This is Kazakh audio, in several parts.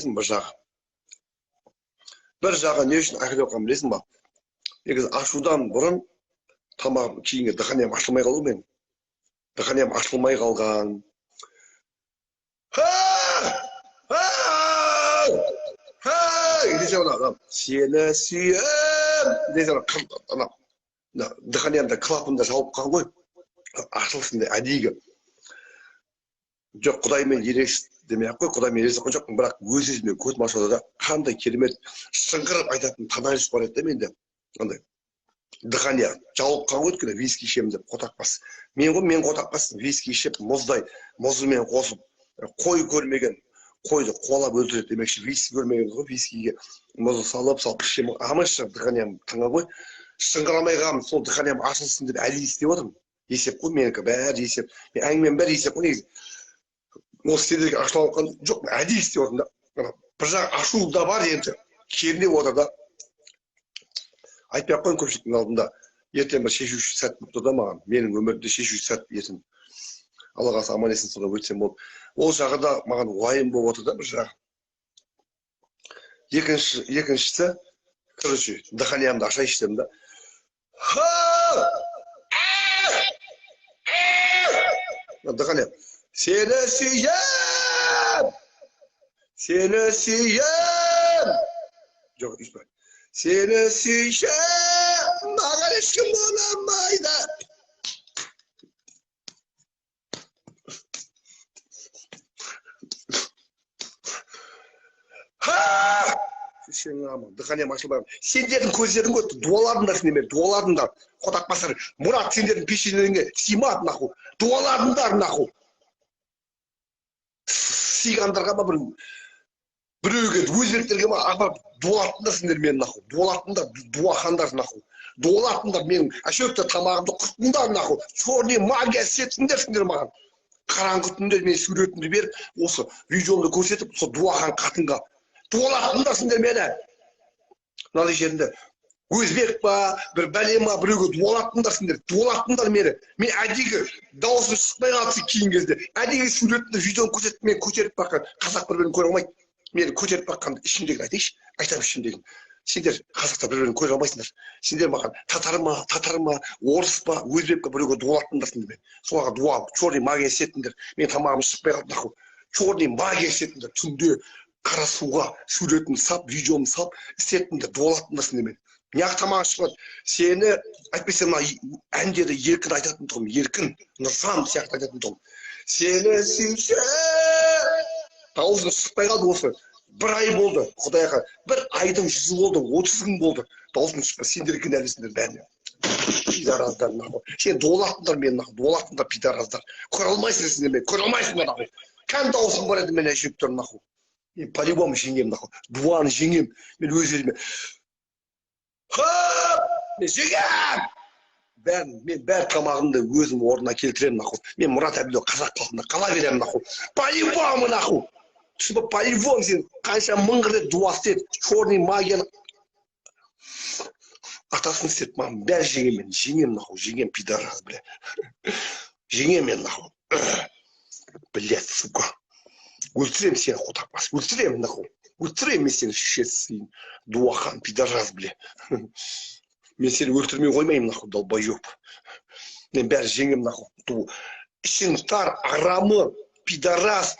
білесің бір жағы. Бір жағы не үшін ақыл оқығанын білесің ба? Негізі ашудан бұрын тамағым кейінгі дыханиям ашылмай қалу мен. Дыханиям ашылмай қалған. Десе адам сені сүйем десе ана дыханиямда клапанда жауып қалған ғой. Ашылсын де әдейі. Жоқ, Құдаймен ерегіс демей-ақ қой, Құдаймен ерегіскен жоқпын, бірақ өз-өзіме көзім ашылды да қандай керемет шыңғырып айтатын таңданыс бар еді да менде. Андай дыхания жауып қалған ғой, өйткені виски ішемін деп қотақпас. Мен қотақпас виски ішіп, мұзымен қосып, қой көрмеген қойды қуалап өлтіреді демекші, виски көрмеген ғой, вискиге мұзды салып ішемін. Амашы дыханиям тыңа ғой, шыңғырамай қалғанмын, сол дыханиям ашылсын деп әлі істеп отырмын. Есеп қой, менікі бәрі есеп. Әңгіменің бәрі есеп қой негізі. Осы сендерге ашылып қалған жоқ, әдейі істеп отырмын да. Бір жағы ашу да бар енді, кернеп отыр да. Айтпай ақ қойын көпшіліктің алдында. Ертең бір шешуші сәт болып тұр да маған. Менің өмірімде шешуші сәт ертең. Алла қаласа аман есен содан өтсем болды. Ол жағы да маған уайым болып отыр да бір жағы. Екіншісі, короче, дыханиямды ашайыншы дедім да. Дыханиям. Seni suyem! Seni suyem! Yok, hiç bak. Seni suyem! Mağar eşkim olamaydı. Ha! Seni ama, dıkanıyam açılmayalım. Senderin közlerin götü, dualardınlar seni, dualardınlar. Kodak basarı, Murat senderin peşinlerine simat nahu. Dualardınlar nahu. Сигандарға ма біреуге өзбектерге ма апарып дуалатындар сендер мені наху, дуалатындар, дуахандар наху, дуалатындар менің әшөкті тамағымды құртыңдар наху, черный магия сетсіңдер сендер маған. Қараңғы түнде мен суретімді беріп, осы видеомды көрсетіп, сол дуахан қатынға дуалатындар сендер мені. Мынандай жерінде өзбек па, бір бәле ма, біреуге дуалатындар сендер, дуалатындар мені. Мен әдейі дауысын шықпай қалыпсы кейін кезде. Әдейі суретімді видеоны көрсетіп, мен көтеріп баққан, қазақ бір-бірін көре алмайды. Мені көтеріп баққан ішімдегі айтайыншы, айтам ішімдегі. Сендер қазақтар бір-бірін көре алмайсыңдар. Сендер маған татар ма, орыс па, өзбек па біреуге дуалатындар сендер мен. Соларға дуа, черный магия сетіңдер. Мен тамағым шықпай қалды наху. Черный магия сетіңдер. Түнде қара суға суретін сап, видеомды сап, сетіңдер, дуалатындар сендер мен. Неғып тамағы шығады, сені айтпайсам әндерді еркін айтатын тұғым, еркін, нұрсан сияқты айтатын тұғым. Сені сүйсе, дауысың шықпай қалды осы. Бір ай болды, Құдайға, бір айдың 100 болды, 30 күн болды. Дауысың шықпай, сендер кінәлісіңдер бәріне. Пидараздар, сен дуалатындар мен, дуалатындар пидараздар. Көре алмайсыңдар сендер мен, көре алмайсыңдар. Кән дауысың бар еді мен әжептер, мен по-любому жеңем, дуаны жеңем, мен өз-өзіме. Мен жегем! Мен бәр тамағымды өзім орнына келтірем, наху. Мен Мұрат Әбілов қазақ қалқында қала берем, наху. По-любому, наху. Түсінбі, по-любому сен қанша мың рет дуа істет, черный магияны атасын істет, маған бәр жеңем, наху. Жеңем, пидараз, бля. Жеңем мен, наху. Блядь, сука. Өлтірем сені қотақпас, өлтірем, наху. Өлтірем мен сені шешесін, дуахан, пидараз, бля. Мен сені өлтірмей қоймайым, наху, долбоёб. Мен бәрі жеңем, наху. Ішің тар, арамы, пидараз,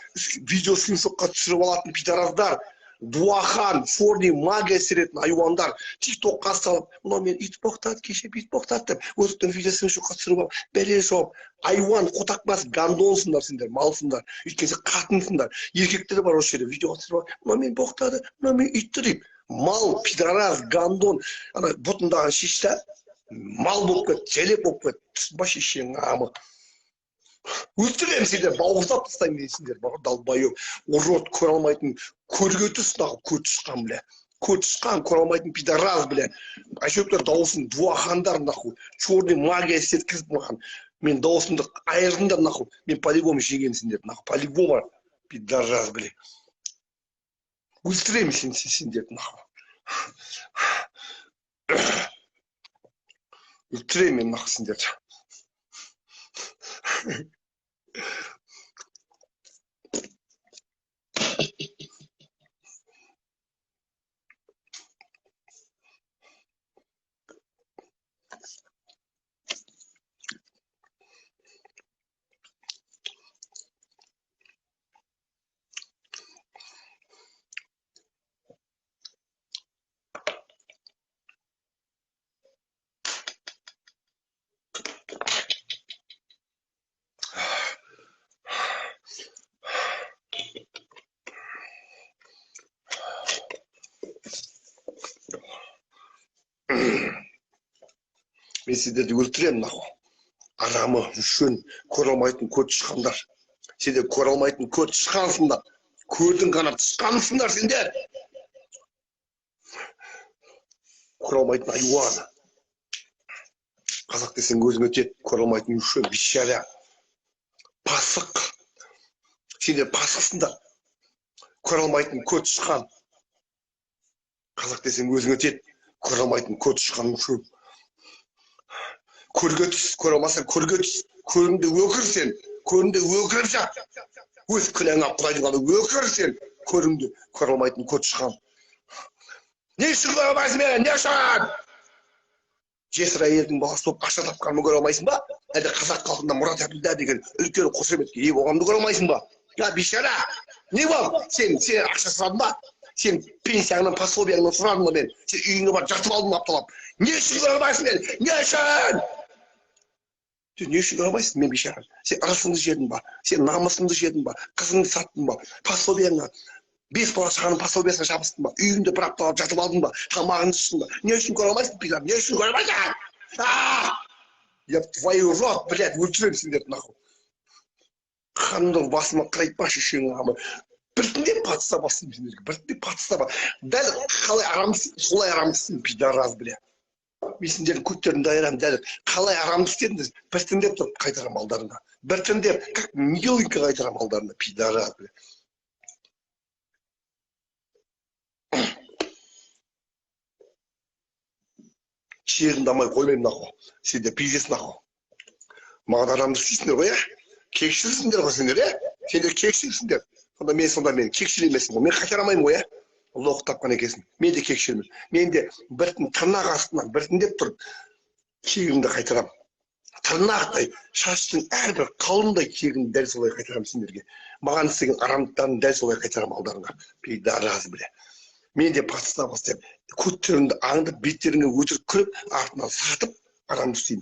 видео сымсыққа түсіріп алатын пидараздар, дуахан, черный магия серетін айуандар, тиктокқа салып, мынау мен ит боқтады, кеше ит боқтады деп, өздіктің видеосын шоққа түсіріп алып, бәле шоп, айуан, қотақпас, гандонсыңдар сендер, малсыңдар, өйткені сен қатынсыңдар, еркектер бар осы жерде, видеоға түсіріп алып, мынау мен боқтады, мынау мен итті деп, мал, пидараз, гандон, ана бұтындаған шешті, мал болып кет, желеп болып кет, түсінба шешең амы. Өлтірем сендер, бауыздап тастаймын дейсіңдер, далбайып, урод көре алмайтын, көрге тұсындағы көт шыққан, бля. Көт шыққан, көре алмайтын пидараз, бля. Әшөптер дауысын дуахандар, наху. Черный магия сеткізіп маған. Мен дауысымды айырдыңдар, наху. Мен по-любому жеңем сендер, наху. По-любому пидараз, бля. Өлтірем сендер, наху. Өлтірем мен, наху, сендер. Мен сіздерді өлтіремін наху. Арамы, үшін, көре алмайтын көт тышқандар. Сендер көре алмайтын көт тышқансыңдар. Көрдің ғана тышқансыңдар сендер. Көре алмайтын айуан. Қазақ десең өзің өтеді. Көре алмайтын үшін, бишара. Пасық. Сендер пасықсыңдар. Көре алмайтын көт тышқан. Қазақ десең өзің өтеді. Көре алмайтын көт тышқан үшін. Көрге түс, көре алмасаң көрге түс. Көріңді өкір сен. Көріңді өкіріп жат. Өз күнәңа құдайдың ғана өкір сен. Көріңді көре алмайтын көт тышқан. Не үшін көре алмайсың мен? Не үшін? Жесір әйелдің баласы болып ақша тапқанымды көре алмайсың ба? Әлде қазақ халқында Мұрат Әбділда деген үлкен қошеметке ие болғанымды көре алмайсың ба? Я бишара. Не бол? Сен ақша сұрадың ба? Сен пенсияңнан, пособияңнан сұрадың ба мен? Сен үйіңе барып жатып алдың апталап. Не үшін көре алмайсың мен? Не үшін? Сен не үшін көре алмайсың мен бишара? Сен ырысыңды жедің ба? Сен намысыңды жедің ба? Қызыңды саттың ба? Пособияңа 5 бала шағаның пособиясына жабыстың ба? Үйіңде бір апталап жатып алдың ба? Тамағыңды іштің ба? Не үшін көре алмайсың пизар? Не үшін көре алмайсың? Я в твою рот, блядь, өлтіремін сендерді нахуй. Ханның басыма қарайтпашы шешеңнің. Біртіндеп патыса басым сендерге. Біртіндеп патыса ба. Дәл қалай арамысың, солай арамысың, пидараз, бля. Мен сендердің көттерін дайырамын, дәл қалай арамды істедіңіз, біртіндеп тұрып қайтарам алдарына. Біртіндеп, как миленько қайтарам алдарына, пидараз, бля. Шерін дамай қоймайым нахуй. Сендер пиздес нахуй. Маған арамды істейсіңдер ғой, кекшілсіңдер ғой сендер, сендер кекшілсіңдер. Сонда мен кекшіл емеспін ғой. Мен қайтарамаймын ғой, Аллах тапқан екенсің. Мен де кекшілмін. Мен де біртін тырнақ астынан біртіндеп тұрып кегімді қайтарам. Тырнақтай шаштың әрбір қалындай кегімді дәл солай қайтарам сендерге. Маған істеген арамдықтарын дәл солай қайтарам алдарыңа. Пейдараз біле. Мен де патыста бастап, көттеріңді аңдып, беттеріңе өтірік күліп, артынан сатып, арамды істеймін.